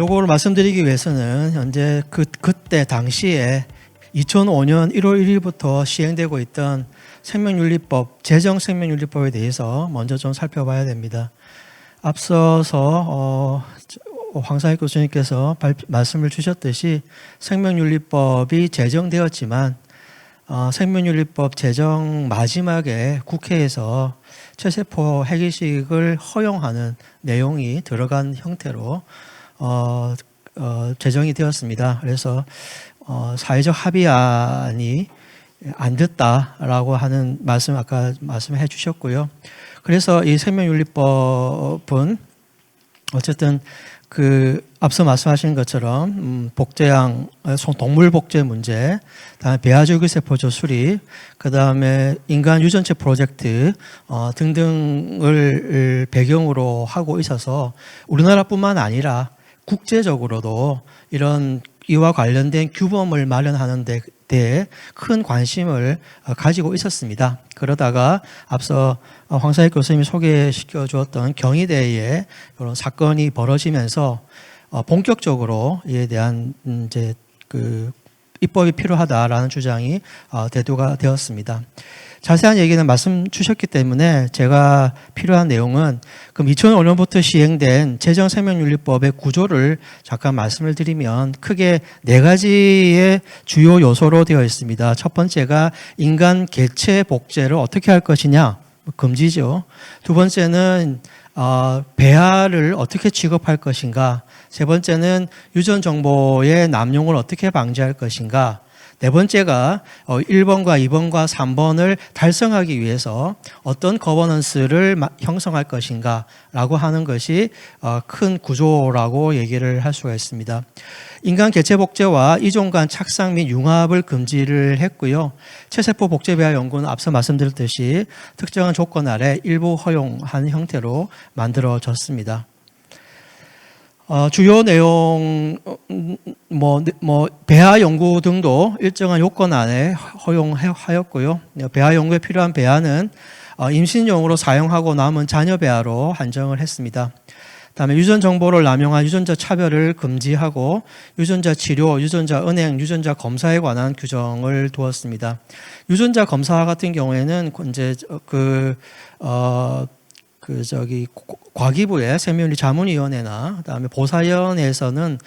요거를 말씀드리기 위해서는 현재 그때 당시에 2005년 1월 1일부터 시행되고 있던 생명윤리법, 제정생명윤리법에 대해서 먼저 좀 살펴봐야 됩니다. 앞서서 황상익 교수님께서 말씀을 주셨듯이 생명윤리법이 제정되었지만 생명윤리법 제정 마지막에 국회에서 최세포 핵이식을 허용하는 내용이 들어간 형태로 제정이 되었습니다. 그래서 사회적 합의안이 안 됐다라고 하는 말씀 아까 말씀해 주셨고요. 그래서 이 생명윤리법은 어쨌든 앞서 말씀하신 것처럼 복제양 동물 복제 문제, 그다음에 배아줄기세포조 수립, 그다음에 인간 유전체 프로젝트 등등을 배경으로 하고 있어서 우리나라뿐만 아니라 국제적으로도 이와 관련된 규범을 마련하는 데 대해 큰 관심을 가지고 있었습니다. 그러다가 앞서 황상익 교수님이 소개시켜 주었던 경희대에 이런 사건이 벌어지면서 본격적으로 이에 대한 이제 입법이 필요하다라는 주장이 대두가 되었습니다. 자세한 얘기는 말씀 주셨기 때문에 제가 필요한 내용은 그럼 2005년부터 시행된 제정생명윤리법의 구조를 잠깐 말씀을 드리면 크게 4가지의 주요 요소로 되어 있습니다. 첫 번째가 인간 개체 복제를 어떻게 할 것이냐, 금지죠. 두 번째는 배아를 어떻게 취급할 것인가. 세 번째는 유전 정보의 남용을 어떻게 방지할 것인가. 네 번째가 1번과 2번과 3번을 달성하기 위해서 어떤 거버넌스를 형성할 것인가 라고 하는 것이 큰 구조라고 얘기를 할 수가 있습니다. 인간 개체 복제와 이종 간 착상 및 융합을 금지를 했고요. 체세포 복제 배아 연구는 앞서 말씀드렸듯이 특정한 조건 아래 일부 허용한 형태로 만들어졌습니다. 주요 내용, 배아 연구 등도 일정한 요건 안에 허용하였고요. 배아 연구에 필요한 배아는 임신용으로 사용하고 남은 자녀 배아로 한정을 했습니다. 다음에 유전 정보를 남용한 유전자 차별을 금지하고 유전자 치료, 유전자 은행, 유전자 검사에 관한 규정을 두었습니다. 유전자 검사 같은 경우에는 이제 과기부의 생명윤리자문위원회나 그다음에 보사위원회에서는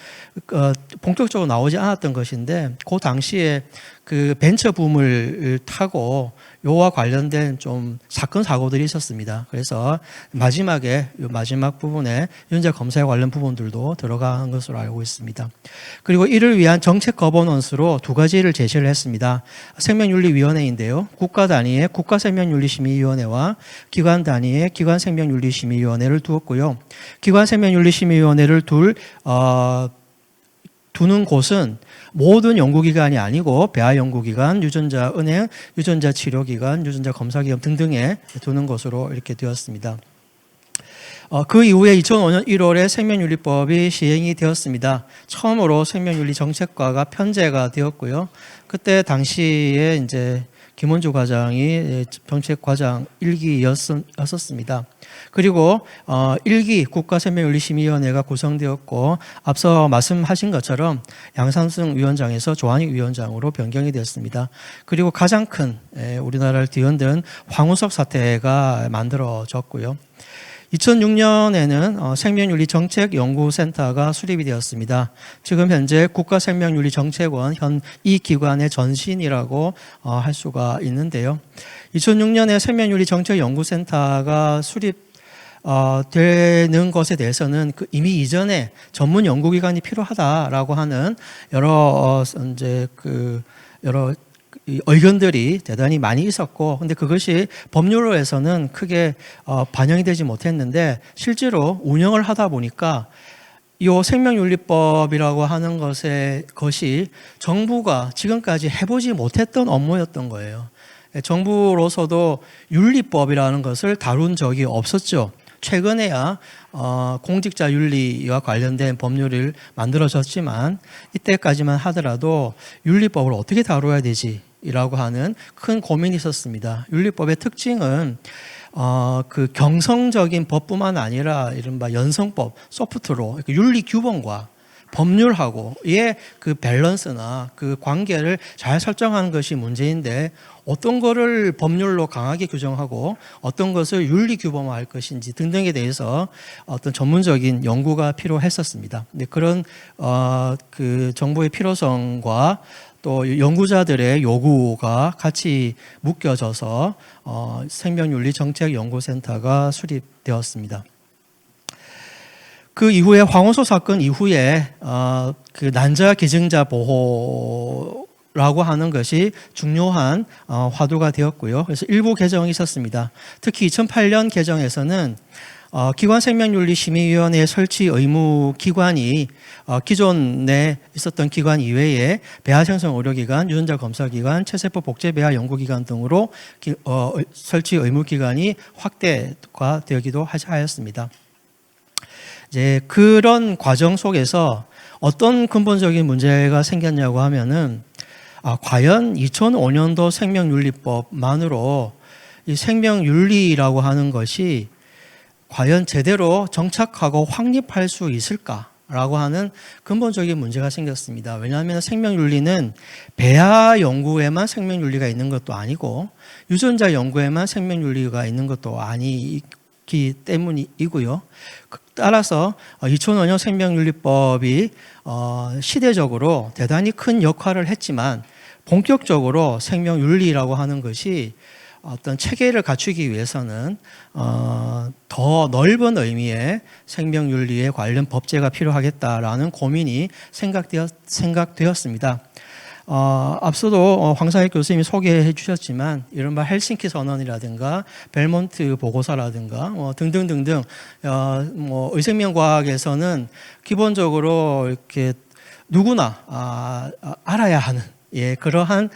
본격적으로 나오지 않았던 것인데 그 당시에 벤처 붐을 타고 요와 관련된 좀 사건 사고들이 있었습니다. 그래서 마지막 부분에 유전자 검사에 관련 부분들도 들어간 것으로 알고 있습니다. 그리고 이를 위한 정책 거버넌스로 2가지를 제시를 했습니다. 생명윤리위원회인데요. 국가 단위의 국가생명윤리심의위원회와 기관 단위의 기관생명윤리심의위원회를 두었고요. 기관생명윤리심의위원회를 두는 곳은 모든 연구기관이 아니고 배아 연구기관, 유전자 은행, 유전자 치료기관, 유전자 검사기관 등등에 두는 것으로 이렇게 되었습니다. 그 이후에 2005년 1월에 생명윤리법이 시행이 되었습니다. 처음으로 생명윤리 정책과가 편제가 되었고요. 그때 당시에 이제 김원주 과장이 정책과장 1기였었습니다. 그리고 1기 국가생명윤리심의위원회가 구성되었고 앞서 말씀하신 것처럼 양산승 위원장에서 조한익 위원장으로 변경이 되었습니다. 그리고 가장 큰 우리나라를 뒤흔든 황우석 사태가 만들어졌고요. 2006년에는 생명윤리정책연구센터가 수립이 되었습니다. 지금 현재 국가생명윤리정책원 현 이 기관의 전신이라고 할 수가 있는데요. 2006년에 생명윤리정책연구센터가 수립되는 것에 대해서는 이미 이전에 전문 연구기관이 필요하다라고 하는 여러 의견들이 대단히 많이 있었고, 근데 그것이 법률로에서는 크게 반영이 되지 못했는데 실제로 운영을 하다 보니까 이 생명윤리법이라고 하는 것이 정부가 지금까지 해보지 못했던 업무였던 거예요. 정부로서도 윤리법이라는 것을 다룬 적이 없었죠. 최근에야 공직자 윤리와 관련된 법률을 만들어졌지만 이때까지만 하더라도 윤리법을 어떻게 다뤄야 되지라고 하는 큰 고민이 있었습니다. 윤리법의 특징은 경성적인 법뿐만 아니라 이른바 연성법, 소프트로 윤리 규범과 법률하고의 그 밸런스나 그 관계를 잘 설정하는 것이 문제인데 어떤 거를 법률로 강하게 규정하고 어떤 것을 윤리 규범화할 것인지 등등에 대해서 어떤 전문적인 연구가 필요했었습니다. 근데 그런 그 정보의 필요성과 또 연구자들의 요구가 같이 묶여져서 생명윤리정책연구센터가 수립되었습니다. 그 이후에 황원소 사건 이후에 그 난자 기증자 보호라고 하는 것이 중요한 화두가 되었고요. 그래서 일부 개정이 있었습니다. 특히 2008년 개정에서는 기관생명윤리심의위원회 설치 의무 기관이 기존에 있었던 기관 이외에 배아생성 의료기관, 유전자 검사기관, 체세포 복제배아 연구기관 등으로 설치 의무 기관이 확대가 되기도 하였습니다. 이제 그런 과정 속에서 어떤 근본적인 문제가 생겼냐고 하면은 과연 2005년도 생명윤리법만으로 이 생명윤리라고 하는 것이 과연 제대로 정착하고 확립할 수 있을까라고 하는 근본적인 문제가 생겼습니다. 왜냐하면 생명윤리는 배아 연구에만 생명윤리가 있는 것도 아니고 유전자 연구에만 생명윤리가 있는 것도 아니기 때문이고요. 따라서 2005년 생명윤리법이 시대적으로 대단히 큰 역할을 했지만 본격적으로 생명윤리라고 하는 것이 어떤 체계를 갖추기 위해서는 더 넓은 의미의 생명윤리에 관련 법제가 필요하겠다라는 고민이 생각되었습니다. 앞서도 황상익 교수님이 소개해 주셨지만 이른바 헬싱키 선언이라든가 벨몬트 보고서라든가 등등등등 의생명과학에서는 기본적으로 이렇게 누구나 알아야 하는 그러한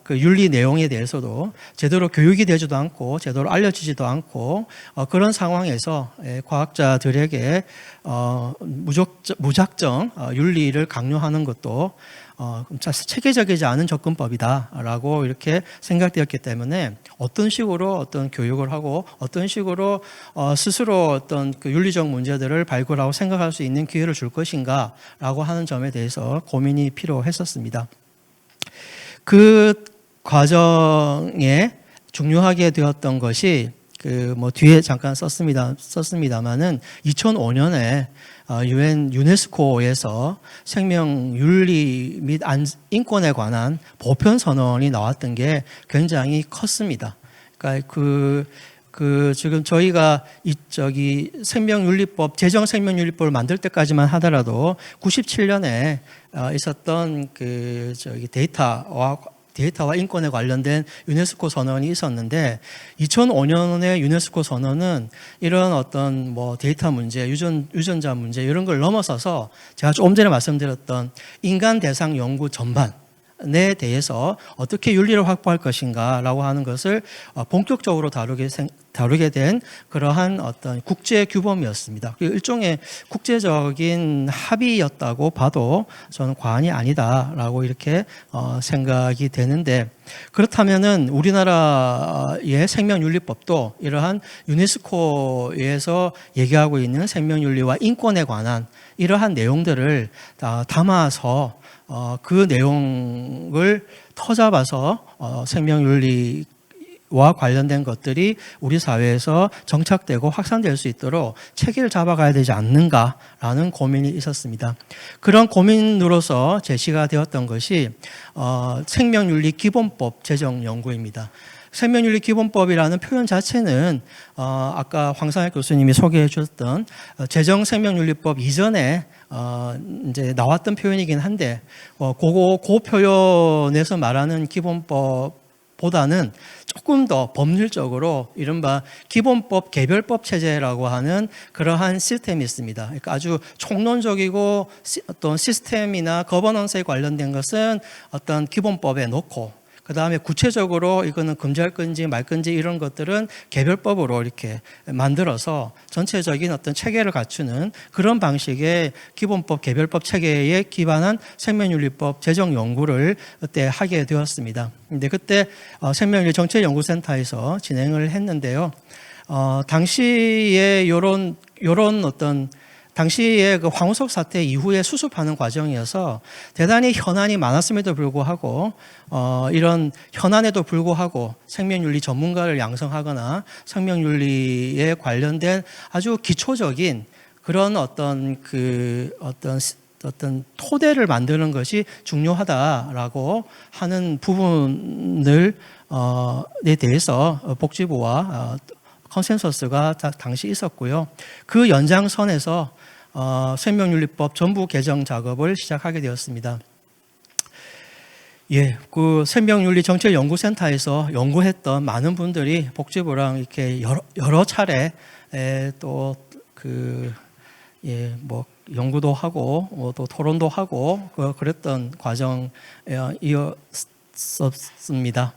그 윤리 내용에 대해서도 제대로 교육이 되지도 않고 제대로 알려지지도 않고 그런 상황에서 과학자들에게 무작정 윤리를 강요하는 것도 체계적이지 않은 접근법이다라고 이렇게 생각되었기 때문에 어떤 식으로 어떤 교육을 하고 어떤 식으로 스스로 어떤 그 윤리적 문제들을 발굴하고 생각할 수 있는 기회를 줄 것인가라고 하는 점에 대해서 고민이 필요했었습니다. 그 과정에 중요하게 되었던 것이 뒤에 잠깐 썼습니다만은 2005년에 유엔 유네스코에서 생명윤리 및 인권에 관한 보편 선언이 나왔던 게 굉장히 컸습니다. 그러니까 지금 저희가 생명윤리법, 제정 생명윤리법을 만들 때까지만 하더라도 97년에 있었던 데이터와 인권에 관련된 유네스코 선언이 있었는데 2005년의 유네스코 선언은 이런 어떤 데이터 문제, 유전자 문제 이런 걸 넘어서서 제가 조금 전에 말씀드렸던 인간 대상 연구 전반에 대해서 어떻게 윤리를 확보할 것인가라고 하는 것을 본격적으로 다루게 된 그러한 어떤 국제 규범이었습니다. 일종의 국제적인 합의였다고 봐도 저는 과언이 아니다라고 이렇게 생각이 되는데 그렇다면은 우리나라의 생명윤리법도 이러한 유네스코에서 얘기하고 있는 생명윤리와 인권에 관한 이러한 내용들을 담아서 그 내용을 터잡아서 생명윤리와 관련된 것들이 우리 사회에서 정착되고 확산될 수 있도록 체계를 잡아가야 되지 않는가라는 고민이 있었습니다. 그런 고민으로서 제시가 되었던 것이 생명윤리 기본법 제정 연구입니다. 생명윤리 기본법이라는 표현 자체는 아까 황상혁 교수님이 소개해 주셨던 제정 생명윤리법 이전에 이제 나왔던 표현이긴 한데 그 표현에서 말하는 기본법보다는 조금 더 법률적으로 이른바 기본법 개별법 체제라고 하는 그러한 시스템이 있습니다. 그러니까 아주 총론적이고 어떤 시스템이나 거버넌스에 관련된 것은 어떤 기본법에 놓고 그 다음에 구체적으로 이거는 금지할 건지 말 건지 이런 것들은 개별법으로 이렇게 만들어서 전체적인 어떤 체계를 갖추는 그런 방식의 기본법, 개별법 체계에 기반한 생명윤리법 제정 연구를 그때 하게 되었습니다. 근데 그때 생명윤리 정책연구센터에서 진행을 했는데요. 당시에 요런 어떤 당시에 그 황우석 사태 이후에 수습하는 과정이어서 대단히 현안이 많았음에도 불구하고 이런 현안에도 불구하고 생명윤리 전문가를 양성하거나 생명윤리에 관련된 아주 기초적인 그런 어떤 토대를 만드는 것이 중요하다라고 하는 부분을 에 대해서 복지부와 컨센서스가 당시 있었고요. 그 연장선에서 생명윤리법 전부 개정 작업을 시작하게 되었습니다. 예, 그 생명윤리정책연구센터에서 연구했던 많은 분들이 복지부랑 이렇게 여러 차례 또 연구도 하고 또 토론도 하고 그랬던 과정이었습니다.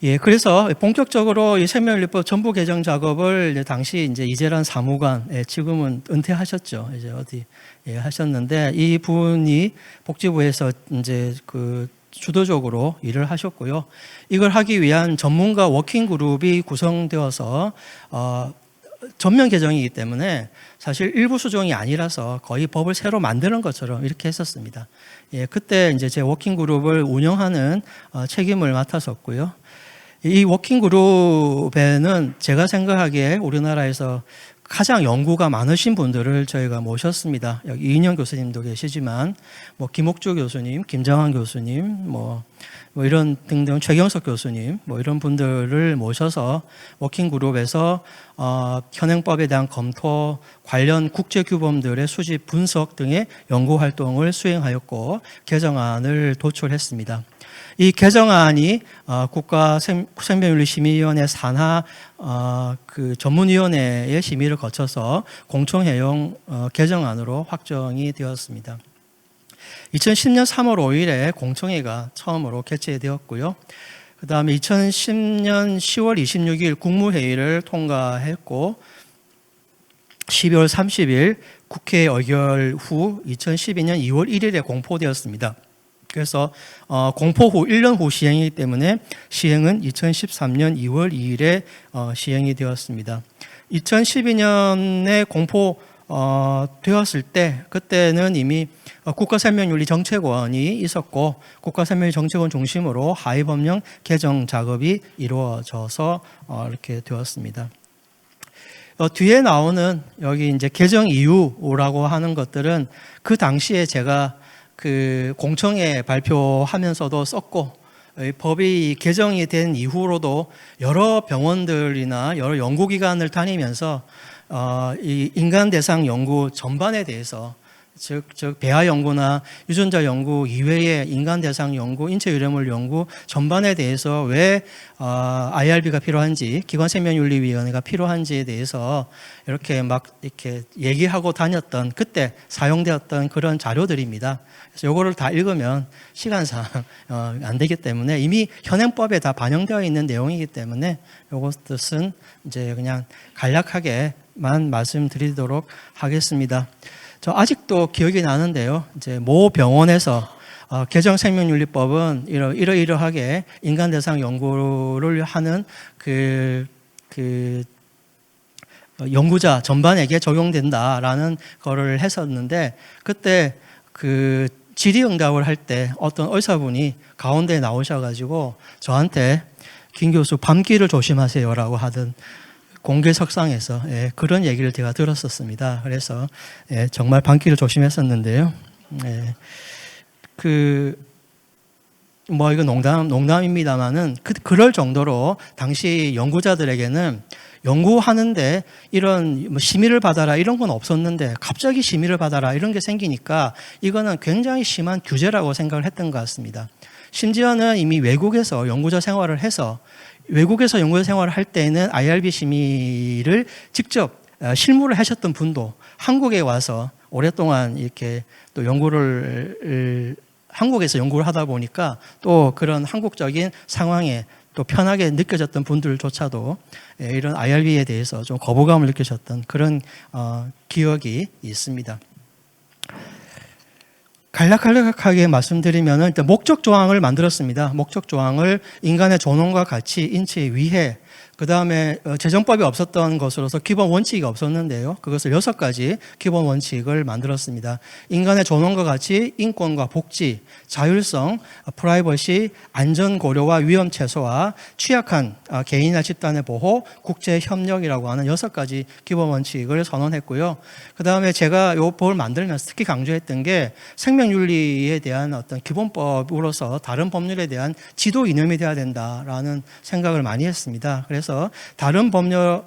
예, 그래서 본격적으로 이 생명윤리법 전부 개정 작업을 당시 이제 이재란 사무관, 지금은 은퇴하셨죠. 이제 하셨는데 이 분이 복지부에서 이제 주도적으로 일을 하셨고요. 이걸 하기 위한 전문가 워킹 그룹이 구성되어서 전면 개정이기 때문에 사실 일부 수정이 아니라서 거의 법을 새로 만드는 것처럼 이렇게 했었습니다. 예, 그때 이제 제 워킹 그룹을 운영하는 책임을 맡았었고요. 이 워킹 그룹에는 제가 생각하기에 우리나라에서 가장 연구가 많으신 분들을 저희가 모셨습니다. 여기 이인영 교수님도 계시지만, 김옥주 교수님, 김정환 교수님, 이런 등등 최경석 교수님, 이런 분들을 모셔서 워킹 그룹에서 현행법에 대한 검토, 관련 국제 규범들의 수집, 분석 등의 연구 활동을 수행하였고 개정안을 도출했습니다. 이 개정안이 국가생명윤리심의위원회 산하 전문위원회의 심의를 거쳐서 공청회용 개정안으로 확정이 되었습니다. 2010년 3월 5일에 공청회가 처음으로 개최되었고요. 그 다음에 2010년 10월 26일 국무회의를 통과했고 12월 30일 국회 의결 후 2012년 2월 1일에 공포되었습니다. 그래서 공포 후 1년 후 시행이기 때문에 시행은 2013년 2월 2일에 시행이 되었습니다. 2012년에 공포 되었을 때 그때는 이미 국가생명윤리정책원이 있었고 국가생명윤리정책원 중심으로 하위법령 개정 작업이 이루어져서 이렇게 되었습니다. 뒤에 나오는 여기 이제 개정 이유라고 하는 것들은 그 당시에 제가 공청회 발표하면서도 썼고 법이 개정이 된 이후로도 여러 병원들이나 여러 연구기관을 다니면서 이 인간 대상 연구 전반에 대해서 즉 배아 연구나 유전자 연구 이외의 인간 대상 연구, 인체 유래물 연구 전반에 대해서 왜 IRB가 필요한지, 기관생명윤리위원회가 필요한지에 대해서 이렇게 얘기하고 다녔던 그때 사용되었던 그런 자료들입니다. 그래서 이거를 다 읽으면 시간상 안 되기 때문에 이미 현행법에 다 반영되어 있는 내용이기 때문에 이것은 이제 그냥 간략하게만 말씀드리도록 하겠습니다. 저 아직도 기억이 나는데요. 이제 모 병원에서 개정 생명윤리법은 이러이러하게 인간 대상 연구를 하는 연구자 전반에게 적용된다라는 거를 했었는데 그때 질의응답을 할 때 어떤 의사분이 가운데 나오셔가지고 저한테 김 교수 밤길을 조심하세요라고 하던 공개석상에서 그런 얘기를 제가 들었었습니다. 그래서 정말 밤길을 조심했었는데요. 이거 농담입니다만은 그럴 정도로 당시 연구자들에게는 연구하는데 이런 심의를 받아라 이런 건 없었는데 갑자기 심의를 받아라 이런 게 생기니까 이거는 굉장히 심한 규제라고 생각을 했던 것 같습니다. 심지어는 이미 외국에서 연구자 생활을 해서 외국에서 연구자 생활을 할 때는 IRB 심의를 직접 실무를 하셨던 분도 한국에 와서 오랫동안 이렇게 또 한국에서 연구를 하다 보니까 또 그런 한국적인 상황에 또 편하게 느껴졌던 분들조차도 이런 IRB에 대해서 좀 거부감을 느끼셨던 그런 기억이 있습니다. 간략하게 말씀드리면 일단 목적 조항을 만들었습니다. 목적 조항을 인간의 존엄과 가치, 인체의 위해, 그다음에 재정법이 없었던 것으로서 기본 원칙이 없었는데요. 그것을 6가지 기본 원칙을 만들었습니다. 인간의 존엄과 같이 인권과 복지, 자율성, 프라이버시, 안전 고려와 위험 최소화, 취약한 개인이나 집단의 보호, 국제 협력이라고 하는 6가지 기본 원칙을 선언했고요. 그다음에 제가 이 법을 만들면서 특히 강조했던 게 생명윤리에 대한 어떤 기본법으로서 다른 법률에 대한 지도 이념이 돼야 된다라는 생각을 많이 했습니다. 그래서 다른 법률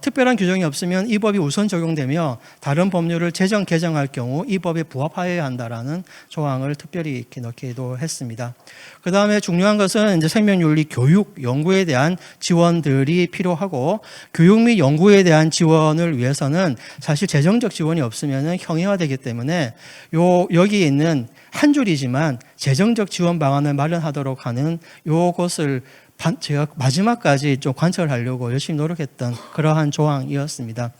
특별한 규정이 없으면 이 법이 우선 적용되며 다른 법률을 제정 개정할 경우 이 법에 부합하여야 한다라는 조항을 특별히 이렇게 넣기도 했습니다. 그 다음에 중요한 것은 이제 생명윤리 교육, 연구에 대한 지원들이 필요하고 교육 및 연구에 대한 지원을 위해서는 사실 재정적 지원이 없으면 형해화되기 때문에 여기 있는 한 줄이지만 재정적 지원 방안을 마련하도록 하는 요것을 제가 마지막까지 좀 관철하려고 열심히 노력했던 그러한 조항이었습니다.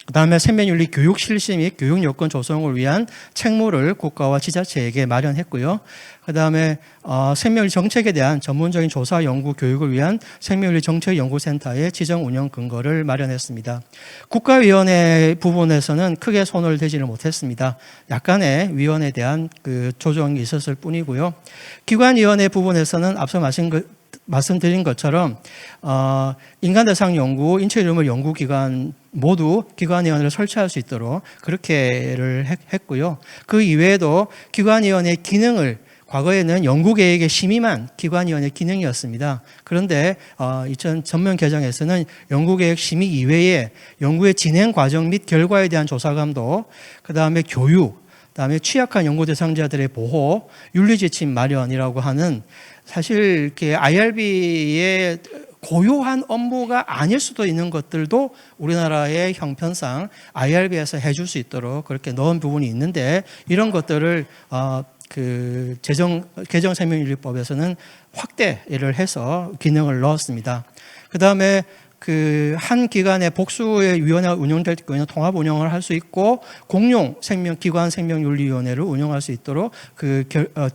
그다음에 생명윤리 교육 실시 및 교육 여건 조성을 위한 책무를 국가와 지자체에게 마련했고요. 그다음에 생명윤리 정책에 대한 전문적인 조사, 연구, 교육을 위한 생명윤리 정책연구센터의 지정 운영 근거를 마련했습니다. 국가위원회 부분에서는 크게 손을 대지를 못했습니다. 약간의 위원에 대한 그 조정이 있었을 뿐이고요. 기관위원회 부분에서는 앞서 말씀드린 것처럼 인간 대상 연구, 인체 유물 연구기관 모두 기관위원회를 설치할 수 있도록 그렇게를 했고요. 그 이외에도 기관위원회 기능을 과거에는 연구계획의 심의만 기관위원회 기능이었습니다. 그런데 2000 전면 개정에서는 연구계획 심의 이외에 연구의 진행 과정 및 결과에 대한 조사 감독, 그다음에 교육, 그다음에 취약한 연구 대상자들의 보호, 윤리지침 마련이라고 하는 사실 이렇게 IRB의 고요한 업무가 아닐 수도 있는 것들도 우리나라의 형편상 IRB에서 해줄 수 있도록 그렇게 넣은 부분이 있는데 이런 것들을 그 개정 생명윤리법에서는 확대를 해서 기능을 넣었습니다. 그 다음에 그 한 기관의 복수의 위원회가 운영될 경우에는 통합 운영을 할 수 있고 공용 기관 생명윤리위원회를 운영할 수 있도록 그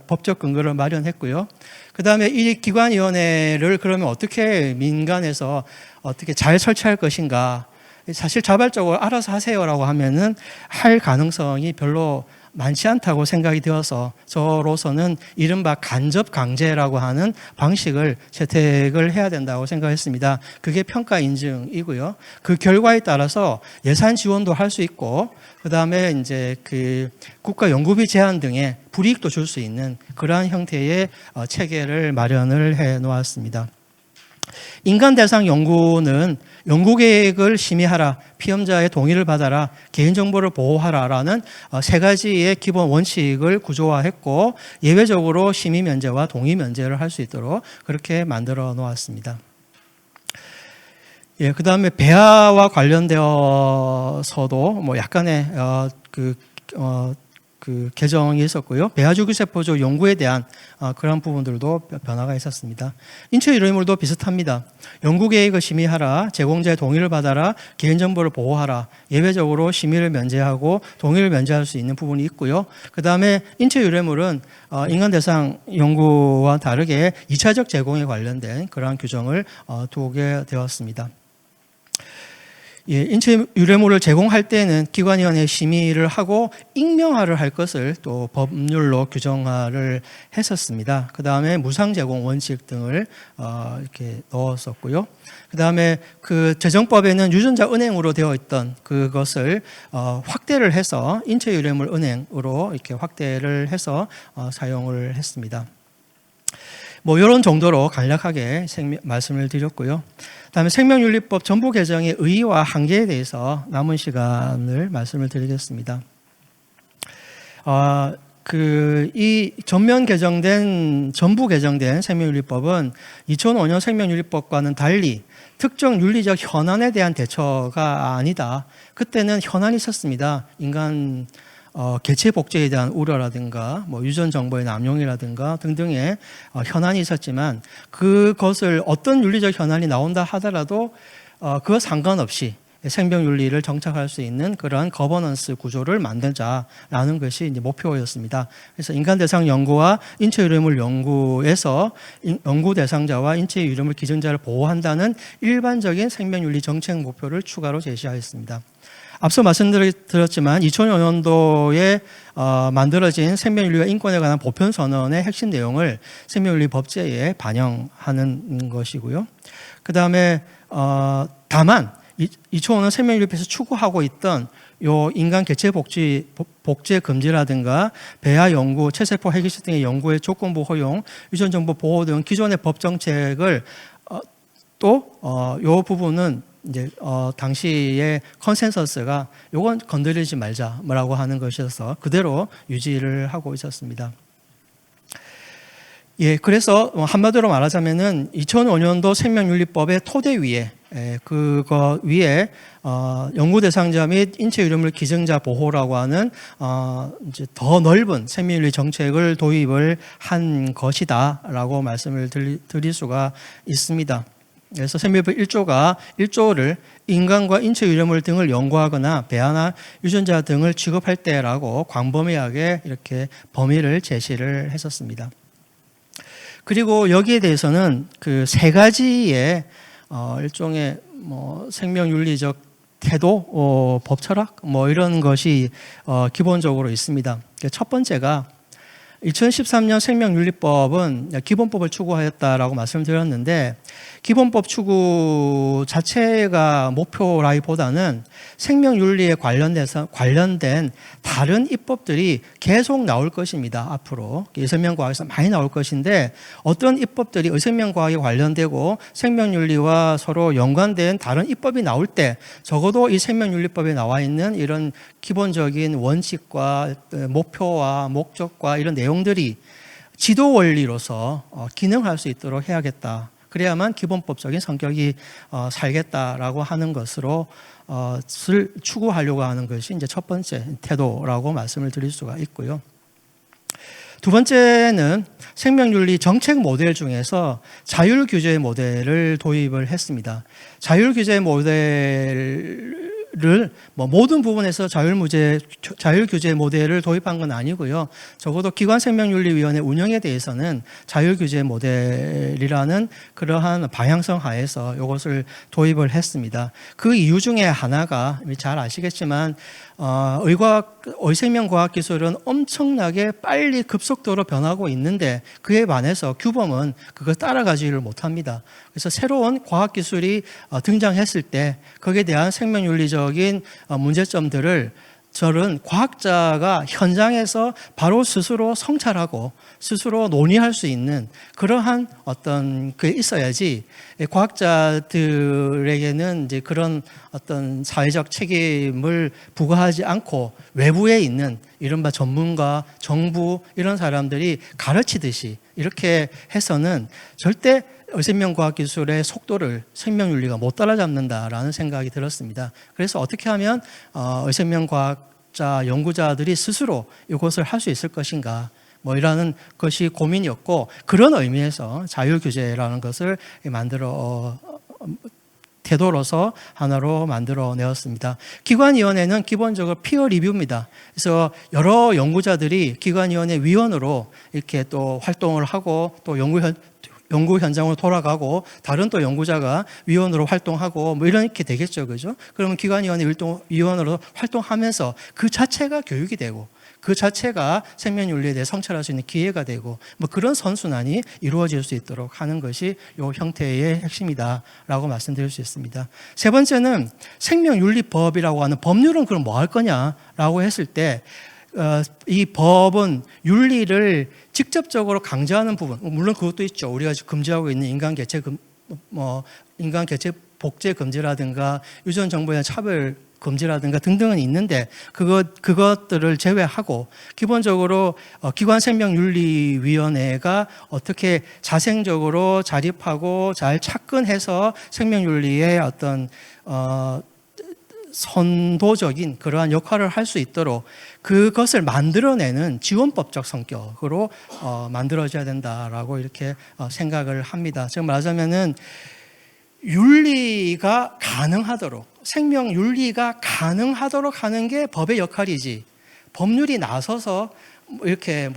법적 근거를 마련했고요. 그 다음에 이 기관위원회를 그러면 어떻게 민간에서 어떻게 잘 설치할 것인가. 사실 자발적으로 알아서 하세요라고 하면은 할 가능성이 별로 많지 않다고 생각이 되어서 저로서는 이른바 간접 강제라고 하는 방식을 채택을 해야 된다고 생각했습니다. 그게 평가 인증이고요. 그 결과에 따라서 예산 지원도 할 수 있고 그다음에 이제 그 국가 연구비 제한 등의 불이익도 줄 수 있는 그러한 형태의 체계를 마련을 해 놓았습니다. 인간 대상 연구는 연구계획을 심의하라, 피험자의 동의를 받아라, 개인정보를 보호하라라는 3가지의 기본 원칙을 구조화했고 예외적으로 심의 면제와 동의 면제를 할 수 있도록 그렇게 만들어 놓았습니다. 그 다음에 배아와 관련되어서도 뭐 약간의 그 개정이 있었고요. 배아주기세포조 연구에 대한 그런 부분들도 변화가 있었습니다. 인체 유래물도 비슷합니다. 연구 계획을 심의하라, 제공자의 동의를 받아라, 개인정보를 보호하라, 예외적으로 심의를 면제하고 동의를 면제할 수 있는 부분이 있고요. 그 다음에 인체 유래물은 인간 대상 연구와 다르게 2차적 제공에 관련된 그러한 규정을 두게 되었습니다. 인체 유래물을 제공할 때는 기관위원회 심의를 하고 익명화를 할 것을 또 법률로 규정화를 했었습니다. 그 다음에 무상 제공 원칙 등을 이렇게 넣었었고요. 그 다음에 그 재정법에는 유전자 은행으로 되어 있던 그것을 확대를 해서 인체 유래물 은행으로 이렇게 확대를 해서 사용을 했습니다. 뭐 이런 정도로 간략하게 말씀을 드렸고요. 다음에 생명윤리법 전부 개정의 의의와 한계에 대해서 남은 시간을 말씀을 드리겠습니다. 이 전부 개정된 생명윤리법은 2005년 생명윤리법과는 달리 특정 윤리적 현안에 대한 대처가 아니다. 그때는 현안이 있었습니다. 인간 개체 복제에 대한 우려라든가 뭐 유전 정보의 남용이라든가 등등의 현안이 있었지만 그것을 어떤 윤리적 현안이 나온다 하더라도 그거 상관없이 생명윤리를 정착할 수 있는 그러한 거버넌스 구조를 만들자라는 것이 이제 목표였습니다. 그래서 인간 대상 연구와 인체 유래물 연구에서 연구 대상자와 인체 유래물 기증자를 보호한다는 일반적인 생명윤리 정책 목표를 추가로 제시하였습니다. 앞서 말씀드렸지만 2005년도에 만들어진 생명윤리와 인권에 관한 보편선언의 핵심 내용을 생명윤리 법제에 반영하는 것이고요. 그 다음에 다만 2005년 생명윤리법에서 추구하고 있던 요 인간 개체 복제 금지라든가 배아 연구, 체세포 핵이식 등의 연구의 조건부 허용, 유전 정보 보호 등 기존의 법 정책을 또 요 부분은 이제 당시의 컨센서스가 요건 건드리지 말자 뭐라고 하는 것이어서 그대로 유지를 하고 있었습니다. 예, 그래서 한마디로 말하자면은 2005년도 생명윤리법의 토대 위에 그거 위에 연구 대상자 및 인체 유래물 기증자 보호라고 하는 이제 더 넓은 생명윤리 정책을 도입을 한 것이다라고 말씀을 드릴 수가 있습니다. 그래서 생명윤리법 1조를 인간과 인체 유래물 등을 연구하거나 배아나 유전자 등을 취급할 때라고 광범위하게 이렇게 범위를 제시를 했었습니다. 그리고 여기에 대해서는 그 세 가지의 일종의 뭐 생명윤리적 태도, 법 철학 뭐 이런 것이 기본적으로 있습니다. 첫 번째가 2013년 생명윤리법은 기본법을 추구하였다라고 말씀드렸는데 기본법 추구 자체가 목표라기보다는 생명윤리에 관련된 다른 입법들이 계속 나올 것입니다. 앞으로 의생명과학에서 많이 나올 것인데 어떤 입법들이 의생명과학에 관련되고 생명윤리와 서로 연관된 다른 입법이 나올 때 적어도 이 생명윤리법에 나와 있는 이런 기본적인 원칙과 목표와 목적과 이런 내용들이 지도 원리로서 기능할 수 있도록 해야겠다. 그래야만 기본법적인 성격이 살겠다라고 하는 것으로 추구하려고 하는 것이 이제 첫 번째 태도라고 말씀을 드릴 수가 있고요. 두 번째는 생명윤리 정책 모델 중에서 자율규제 모델을 도입을 했습니다. 자율규제 모델을 뭐 모든 부분에서 자율규제 모델을 도입한 건 아니고요. 적어도 기관생명윤리위원회 운영에 대해서는 자율규제 모델이라는 그러한 방향성 하에서 이것을 도입을 했습니다. 그 이유 중에 하나가 잘 아시겠지만 의생명과학 기술은 엄청나게 빨리 급속도로 변하고 있는데 그에 반해서 규범은 그걸 따라가지를 못합니다. 그래서 새로운 과학기술이 등장했을 때 거기에 대한 생명윤리적인 문제점들을 저는 과학자가 현장에서 바로 스스로 성찰하고 스스로 논의할 수 있는 그러한 어떤 게 있어야지 과학자들에게는 이제 그런 어떤 사회적 책임을 부과하지 않고 외부에 있는 이른바 전문가, 정부 이런 사람들이 가르치듯이 이렇게 해서는 절대 의생명과학기술의 속도를 생명윤리가 못 따라잡는다라는 생각이 들었습니다. 그래서 어떻게 하면 의생명과학자 연구자들이 스스로 이것을 할 수 있을 것인가 뭐 이라는 것이 고민이었고 그런 의미에서 자율규제라는 것을 태도로서 하나로 만들어내었습니다. 기관위원회는 기본적으로 피어 리뷰입니다. 그래서 여러 연구자들이 기관위원회 위원으로 이렇게 또 활동을 하고 또 연구 현장으로 돌아가고 다른 또 연구자가 위원으로 활동하고 뭐 이렇게 되겠죠. 그죠? 그러면 기관위원회 위원으로 활동하면서 그 자체가 교육이 되고 그 자체가 생명윤리에 대해 성찰할 수 있는 기회가 되고 뭐 그런 선순환이 이루어질 수 있도록 하는 것이 이 형태의 핵심이다라고 말씀드릴 수 있습니다. 세 번째는 생명윤리법이라고 하는 법률은 그럼 뭐 할 거냐라고 했을 때 이 법은 윤리를 직접적으로 강조하는 부분, 물론 그것도 있죠. 우리가 금지하고 있는 인간 개체 복제 금지라든가 유전 정보에 대한 차별 금지라든가 등등은 있는데 그것들을 제외하고 기본적으로 기관생명윤리위원회가 어떻게 자생적으로 자립하고 잘 착근해서 생명윤리의 어떤 선도적인 그러한 역할을 할 수 있도록 그것을 만들어내는 지원법적 성격으로 만들어져야 된다라고 이렇게 생각을 합니다. 지금 말하자면은 윤리가 가능하도록 생명윤리가 가능하도록 하는 게 법의 역할이지, 법률이 나서서 이렇게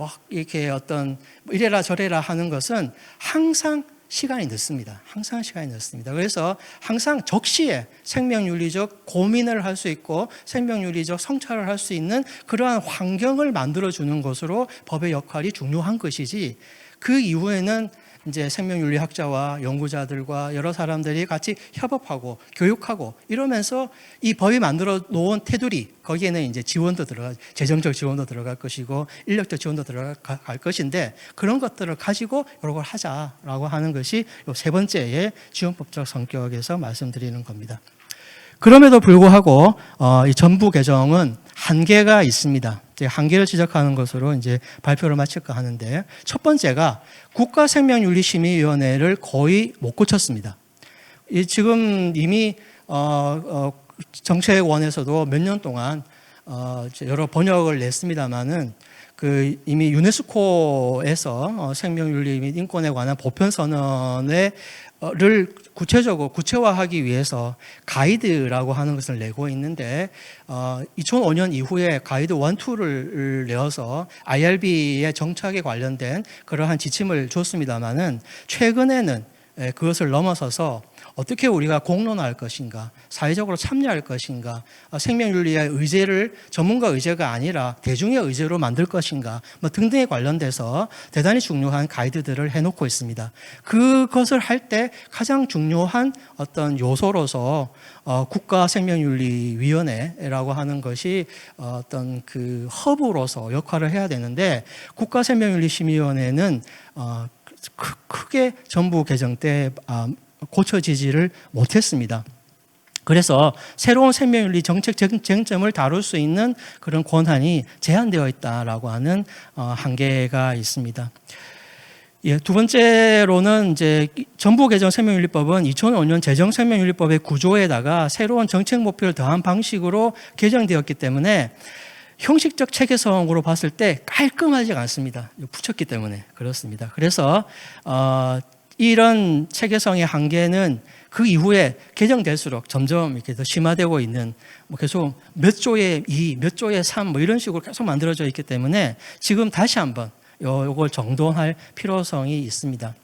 어떤 이래라 저래라 하는 것은 항상 시간이 늦습니다. 항상 시간이 늦습니다. 그래서 항상 적시에 생명윤리적 고민을 할 수 있고 생명윤리적 성찰을 할 수 있는 그러한 환경을 만들어주는 것으로 법의 역할이 중요한 것이지, 그 이후에는 이제 생명윤리학자와 연구자들과 여러 사람들이 같이 협업하고 교육하고 이러면서 이 법이 만들어 놓은 테두리, 거기에는 이제 지원도 재정적 지원도 들어갈 것이고 인력적 지원도 들어갈 것인데, 그런 것들을 가지고 이런 걸 하자라고 하는 것이 세 번째의 지원법적 성격에서 말씀드리는 겁니다. 그럼에도 불구하고 이 전부 개정은 한계가 있습니다. 한계를 지적하는 것으로 이제 발표를 마칠까 하는데, 첫 번째가 국가생명윤리심의위원회를 거의 못 고쳤습니다. 지금 이미 정책원에서도 몇 년 동안 여러 번역을 냈습니다마는 이미 유네스코에서 생명윤리 및 인권에 관한 보편선언을 구체화하기 위해서 가이드라고 하는 것을 내고 있는데, 2005년 이후에 가이드 1, 2를 내어서 IRB의 정착에 관련된 그러한 지침을 줬습니다마는, 최근에는 그것을 넘어서서 어떻게 우리가 공론화할 것인가, 사회적으로 참여할 것인가, 생명윤리의 의제를 전문가 의제가 아니라 대중의 의제로 만들 것인가, 등등에 관련돼서 대단히 중요한 가이드들을 해놓고 있습니다. 그것을 할 때 가장 중요한 어떤 요소로서 국가생명윤리위원회라고 하는 것이 어떤 그 허브로서 역할을 해야 되는데, 국가생명윤리심의위원회는 크게 전부 개정 때 고쳐지지를 못했습니다. 그래서 새로운 생명윤리 정책 쟁점을 다룰 수 있는 그런 권한이 제한되어 있다라고 하는 한계가 있습니다. 예, 두 번째로는 이제 전부 개정 생명윤리법은 2005년 제정 생명윤리법의 구조에다가 새로운 정책 목표를 더한 방식으로 개정되었기 때문에 형식적 체계성으로 봤을 때 깔끔하지 않습니다. 붙였기 때문에 그렇습니다. 그래서 이런 체계성의 한계는 그 이후에 개정될수록 점점 이렇게 더 심화되고 있는, 계속 몇 조의 2, 몇 조의 3 이런 식으로 계속 만들어져 있기 때문에 지금 다시 한번 요걸 정돈할 필요성이 있습니다.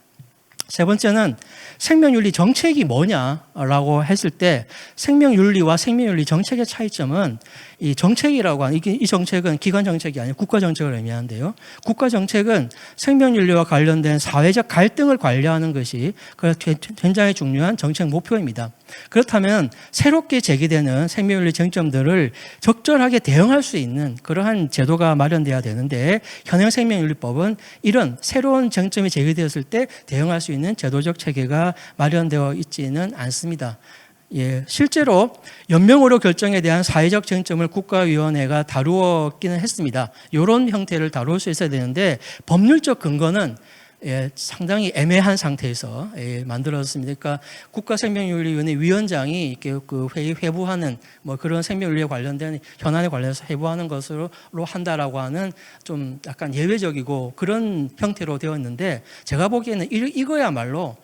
세 번째는 생명윤리 정책이 뭐냐라고 했을 때, 생명윤리와 생명윤리 정책의 차이점은, 이 정책이라고 하는 이 정책은 기관 정책이 아니고 국가 정책을 의미하는데요. 국가 정책은 생명윤리와 관련된 사회적 갈등을 관리하는 것이 굉장히 중요한 정책 목표입니다. 그렇다면 새롭게 제기되는 생명윤리 쟁점들을 적절하게 대응할 수 있는 그러한 제도가 마련돼야 되는데, 현행 생명윤리법은 이런 새로운 쟁점이 제기되었을 때 대응할 수 있는 제도적 체계가 마련되어 있지는 않습니다. 예, 실제로 연명의료 결정에 대한 사회적 쟁점을 국가위원회가 다루었기는 했습니다. 이런 형태를 다룰 수 있어야 되는데, 법률적 근거는 상당히 애매한 상태에서 만들어졌습니다. 그러니까 국가생명윤리위원회 위원장이 이렇게 그 회부하는 그런 생명윤리에 관련된 현안에 관련해서 회부하는 것으로 한다라고 하는 좀 약간 예외적이고 그런 형태로 되어 있는데, 제가 보기에는 이거야말로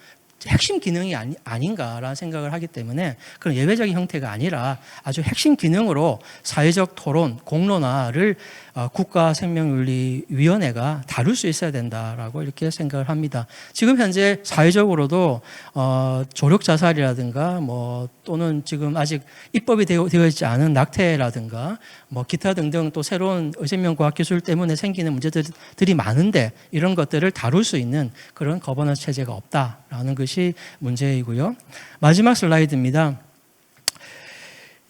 핵심 기능이 아닌가라는 생각을 하기 때문에, 그런 예외적인 형태가 아니라 아주 핵심 기능으로 사회적 토론, 공론화를 국가생명윤리위원회가 다룰 수 있어야 된다라고 이렇게 생각을 합니다. 지금 현재 사회적으로도 조력자살이라든가 또는 지금 아직 입법이 되어 있지 않은 낙태라든가 기타 등등 또 새로운 의생명과학기술 때문에 생기는 문제들이 많은데, 이런 것들을 다룰 수 있는 그런 거버넌스 체제가 없다라는 것이 문제이고요. 마지막 슬라이드입니다.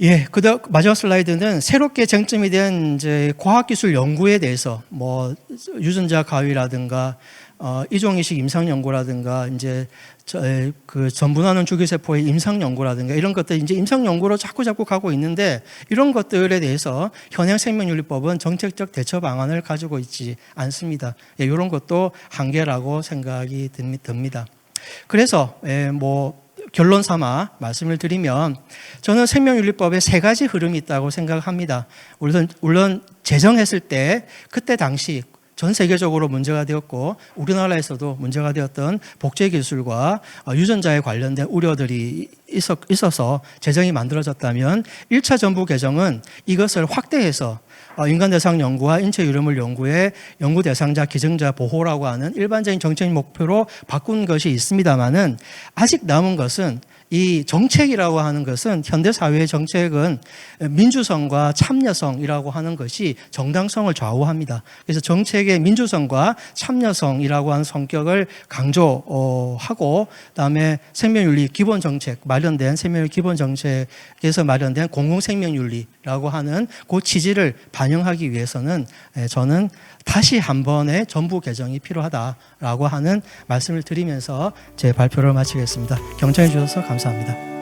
예, 마지막 슬라이드는 새롭게 쟁점이 된 이제 과학기술 연구에 대해서 유전자 가위라든가 이종이식 임상 연구라든가 이제 그 전분하는 주기세포의 임상 연구라든가 이런 것들 이제 임상 연구로 자꾸 가고 있는데, 이런 것들에 대해서 현행 생명윤리법은 정책적 대처 방안을 가지고 있지 않습니다. 예, 이런 것도 한계라고 생각이 듭니다. 그래서 결론 삼아 말씀을 드리면, 저는 생명윤리법에 세 가지 흐름이 있다고 생각합니다. 물론 제정했을 때 그때 당시 전 세계적으로 문제가 되었고 우리나라에서도 문제가 되었던 복제 기술과 유전자에 관련된 우려들이 있어서 제정이 만들어졌다면 1차 정부 개정은 이것을 확대해서 인간 대상 연구와 인체 유름을 연구의 연구 대상자 기증자 보호라고 하는 일반적인 정책 목표로 바꾼 것이 있습니다만은 아직 남은 것은 이 정책이라고 하는 것은 현대 사회의 정책은 민주성과 참여성이라고 하는 것이 정당성을 좌우합니다. 그래서 정책의 민주성과 참여성이라고 하는 성격을 강조하고 그다음에 생명윤리 기본 정책 마련된 생명윤리 기본 정책에서 마련된 공공생명윤리라고 하는 그 취지를 반영하기 위해서는 저는 다시 한 번의 정부 개정이 필요하다라고 하는 말씀을 드리면서 제 발표를 마치겠습니다. 경청해 주셔서 감사합니다.